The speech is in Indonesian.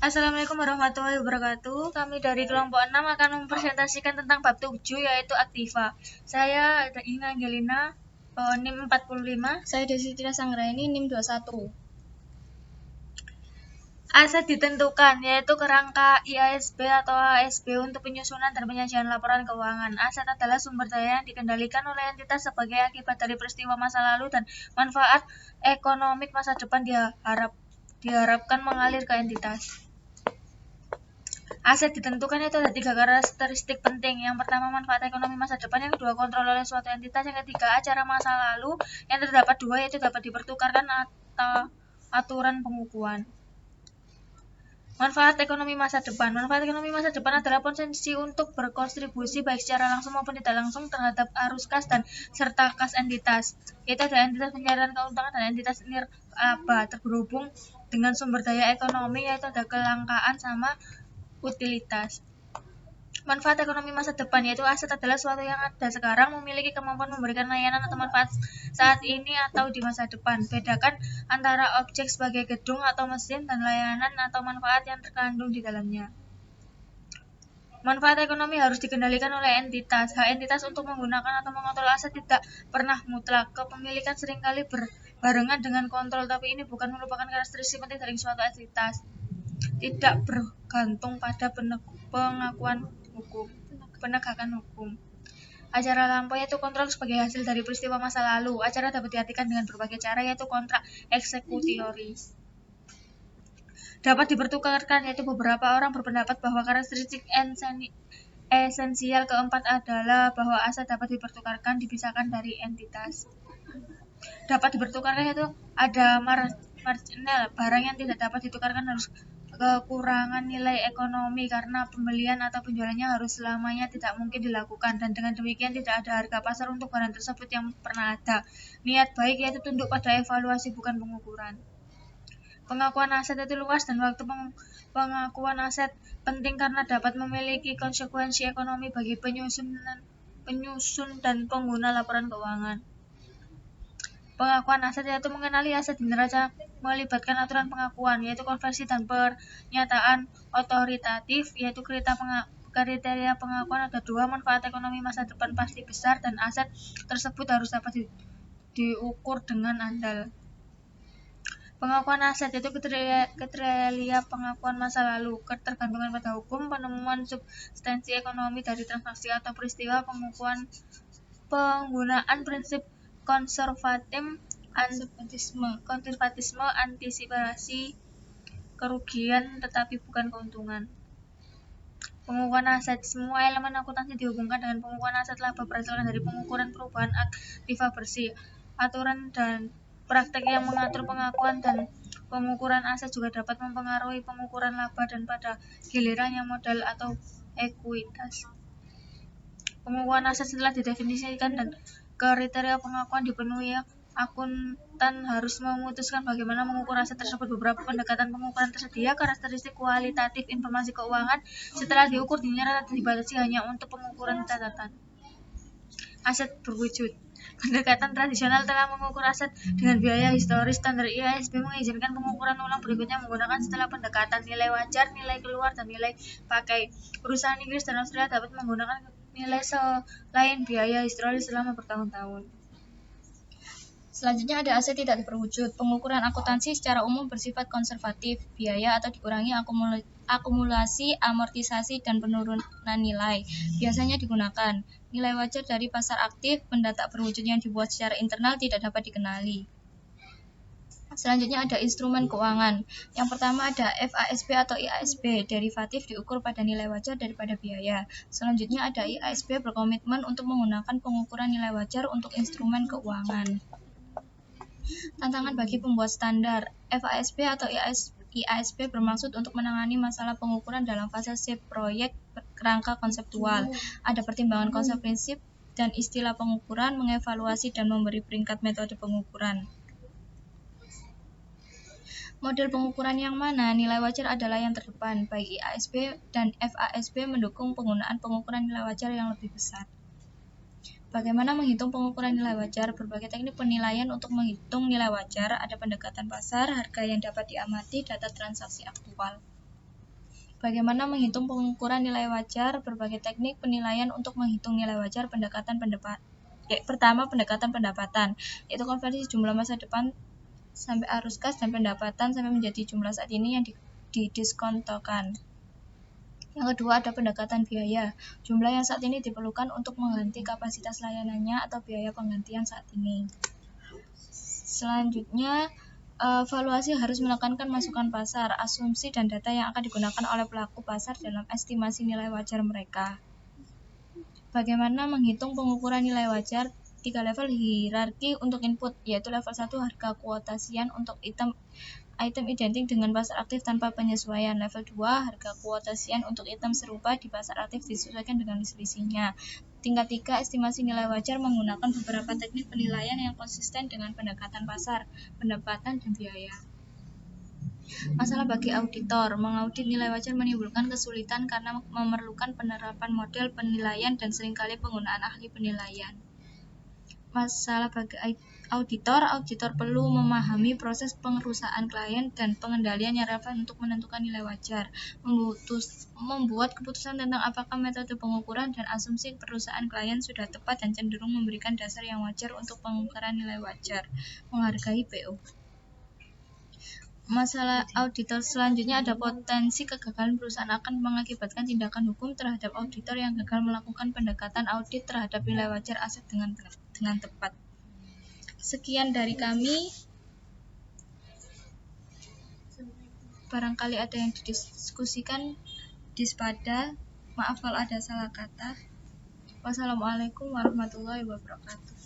Assalamualaikum warahmatullahi wabarakatuh. Kami dari kelompok 6 akan mempresentasikan tentang bab 7 yaitu aktiva. Saya Ina Angelina, NIM 45. Saya Desi Tira Sanggraini, NIM 21. Aset ditentukan yaitu kerangka IASB atau ASB untuk penyusunan dan penyajian laporan keuangan. Aset adalah sumber daya yang dikendalikan oleh entitas sebagai akibat dari peristiwa masa lalu dan manfaat ekonomik masa depan diharapkan mengalir ke entitas. Aset ditentukan itu ada 3 karakteristik penting. Yang pertama, manfaat ekonomi masa depan. Yang kedua, kontrol oleh suatu entitas. Yang ketiga, acara masa lalu. Yang terdapat 2 yaitu dapat dipertukarkan atau aturan pengukuhan. Manfaat ekonomi masa depan. Manfaat ekonomi masa depan adalah potensi untuk berkontribusi baik secara langsung maupun tidak langsung terhadap arus kas dan serta kas entitas. Yaitu ada entitas penyerahan keuntungan dan entitas nirlaba terhubung dengan sumber daya ekonomi, yaitu ada kelangkaan sama utilitas. Manfaat ekonomi masa depan yaitu aset adalah suatu yang ada sekarang, memiliki kemampuan memberikan layanan atau manfaat saat ini atau di masa depan. Bedakan antara objek sebagai gedung atau mesin dan layanan atau manfaat yang terkandung di dalamnya. Manfaat ekonomi harus dikendalikan oleh entitas. Hak entitas untuk menggunakan atau mengontrol aset tidak pernah mutlak. Kepemilikan seringkali berbarengan dengan kontrol, tapi ini bukan merupakan karakteristik penting dari suatu entitas. Tidak bergantung pada penegakan hukum. Acara lampau yaitu kontrol sebagai hasil dari peristiwa masa lalu. Acara dapat diartikan dengan berbagai cara, yaitu kontrak eksekutori. Dapat dipertukarkan, yaitu beberapa orang berpendapat bahwa karakteristik esensial keempat adalah bahwa aset dapat dipertukarkan, dipisahkan dari entitas. Dapat dipertukarkan yaitu ada marginal, barang yang tidak dapat ditukarkan harus kekurangan nilai ekonomi karena pembelian atau penjualannya harus selamanya tidak mungkin dilakukan, dan dengan demikian tidak ada harga pasar untuk barang tersebut yang pernah ada. Niat baik yaitu tunduk pada evaluasi bukan pengukuran. Pengakuan aset itu luas dan waktu pengakuan aset penting karena dapat memiliki konsekuensi ekonomi bagi penyusun dan pengguna laporan keuangan. Pengakuan aset yaitu mengenali aset di neraca melibatkan aturan pengakuan, yaitu konversi dan pernyataan otoritatif, yaitu kriteria pengakuan ada 2, manfaat ekonomi masa depan pasti besar dan aset tersebut harus dapat diukur dengan andal. Pengakuan aset yaitu kriteria pengakuan masa lalu, ketergantungan pada hukum, penemuan substansi ekonomi dari transaksi atau peristiwa, penggunaan prinsip konservatisme, antisipasi kerugian tetapi bukan keuntungan. Pengukuran aset. Semua elemen akuntansi dihubungkan dengan pengukuran aset laba berdasarkan dari pengukuran perubahan aktiva bersih. Aturan dan praktek yang mengatur pengakuan dan pengukuran aset juga dapat mempengaruhi pengukuran laba dan pada gilirannya modal atau ekuitas. Pengukuran aset setelah didefinisikan dan kriteria pengakuan dipenuhi, akuntan harus memutuskan bagaimana mengukur aset tersebut. Beberapa pendekatan pengukuran tersedia. Karakteristik kualitatif informasi keuangan setelah diukur dinyatakan dibatasi hanya untuk pengukuran catatan. Aset berwujud. Pendekatan tradisional telah mengukur aset dengan biaya historis. Standar IASB mengizinkan pengukuran ulang berikutnya menggunakan setelah pendekatan nilai wajar, nilai keluar, dan nilai pakai. Perusahaan Inggris dan Australia dapat menggunakan nilai selain biaya historis selama bertahun-tahun. Selanjutnya ada aset tidak berwujud. Pengukuran akuntansi secara umum bersifat konservatif, biaya atau dikurangi akumulasi, amortisasi, dan penurunan nilai. Biasanya digunakan nilai wajar dari pasar aktif. Benda tak berwujud yang dibuat secara internal tidak dapat dikenali. Selanjutnya ada instrumen keuangan. Yang pertama ada FASB atau IASB, derivatif diukur pada nilai wajar daripada biaya. Selanjutnya ada IASB berkomitmen untuk menggunakan pengukuran nilai wajar untuk instrumen keuangan. Tantangan bagi pembuat standar. FASB atau IASB bermaksud untuk menangani masalah pengukuran dalam fase C proyek kerangka konseptual. Ada pertimbangan konsep prinsip dan istilah pengukuran, mengevaluasi dan memberi peringkat metode pengukuran. Model pengukuran yang mana? Nilai wajar adalah yang terdepan. Baik IASB dan FASB mendukung penggunaan pengukuran nilai wajar yang lebih besar. Bagaimana menghitung pengukuran nilai wajar? Berbagai teknik penilaian untuk menghitung nilai wajar. Ada pendekatan pasar, harga yang dapat diamati, data transaksi aktual. Bagaimana menghitung pengukuran nilai wajar, berbagai teknik penilaian untuk menghitung nilai wajar, pertama pendekatan pendapatan, yaitu konversi jumlah masa depan sampai arus kas dan pendapatan sampai menjadi jumlah saat ini yang didiskontokan. Yang kedua ada pendekatan biaya, jumlah yang saat ini diperlukan untuk mengganti kapasitas layanannya atau biaya penggantian saat ini. Selanjutnya, evaluasi harus menekankan masukan pasar, asumsi dan data yang akan digunakan oleh pelaku pasar dalam estimasi nilai wajar mereka. Bagaimana menghitung pengukuran nilai wajar? 3 level hierarki untuk input, yaitu level 1 harga kuotasian untuk item identik dengan pasar aktif tanpa penyesuaian. Level 2 harga kuotasian untuk item serupa di pasar aktif disesuaikan dengan selisihnya. Tingkat 3 estimasi nilai wajar menggunakan beberapa teknik penilaian yang konsisten dengan pendekatan pasar, pendapatan, dan biaya. Masalah bagi auditor, mengaudit nilai wajar menimbulkan kesulitan karena memerlukan penerapan model penilaian dan seringkali penggunaan ahli penilaian. Masalah bagi auditor perlu memahami proses pengerusahaan klien dan pengendalian yang relevan untuk menentukan nilai wajar, membuat keputusan tentang apakah metode pengukuran dan asumsi perusahaan klien sudah tepat dan cenderung memberikan dasar yang wajar untuk pengukuran nilai wajar, menghargai PO. Masalah auditor selanjutnya ada potensi kegagalan perusahaan akan mengakibatkan tindakan hukum terhadap auditor yang gagal melakukan pendekatan audit terhadap nilai wajar aset dengan tepat. Sekian dari kami. Barangkali ada yang didiskusikan dispada. Maaf kalau ada salah kata. Wassalamualaikum warahmatullahi wabarakatuh.